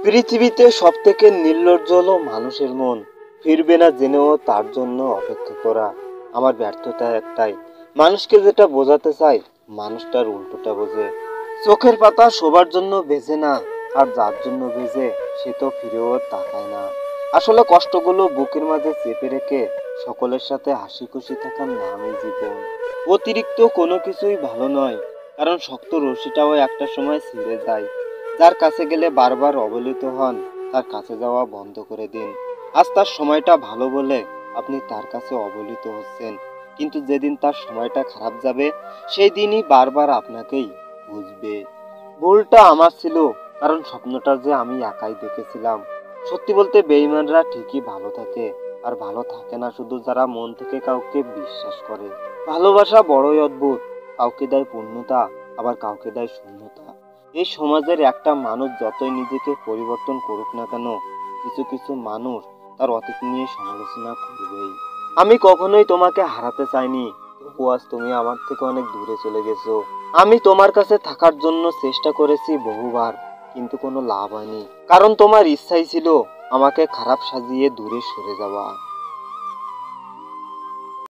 পৃথিবীতে সবথেকে নির্লজ্জ হলো মানুষের মন। ফিরবে না জেনেও তার জন্য অপেক্ষা করা। আমার ব্যর্থতা একটাই, মানুষকে যেটা বোঝাতে চাই মানুষটার উল্টোটা বোঝে। চোখের পাতা সবার জন্য বেজে না, আর যার জন্য বেজে সে তো ফিরেও তাকায় না। আসলে কষ্টগুলো বুকের মাঝে চেপে রেখে সকলের সাথে হাসি খুশি থাকার নামই জীবন। অতিরিক্ত কোনো কিছুই ভালো নয়, কারণ শক্ত রশিটাও একটা সময় ছিঁড়ে যায়। যার কাছে গেলে বারবার অবহেলিত হন, তার কাছে যাওয়া বন্ধ করে দিন। আজ তার সময়টা ভালো বলে আপনি তার কাছে অবহেলিত হচ্ছেন, কিন্তু যেদিন তার সময়টা খারাপ যাবে সেই দিনই বারবার আপনাকেই বুঝবে। ভুলটা আমার ছিল, কারণ স্বপ্নটা যে আমি একাই দেখেছিলাম। সত্যি বলতে বেঈমানরা ঠিকই ভালো থাকে, আর ভালো থাকে না শুধু যারা মন থেকে কাউকে বিশ্বাস করে। ভালোবাসা বড়ই অদ্ভুত, কাউকে দেয় পূর্ণতা, আবার কাউকে দেয় শূন্যতা। এই সমাজের একটা মানুষ যতই নিজেকে পরিবর্তন করুক না কেন, কিছু কিছু মানুষ তার অতীত নিয়ে সমালোচনা করবেই। আমি কখনোই তোমাকে হারাতে চাইনি, তবু আজ তুমি আমার থেকে অনেক দূরে চলে গেছো। আমি তোমার কাছে থাকার জন্য চেষ্টা করেছি বহুবার, কিন্তু কোনো লাভ হয়নি, কারণ তোমার ইচ্ছাই ছিল আমাকে খারাপ সাজিয়ে দূরে সরে যাওয়া।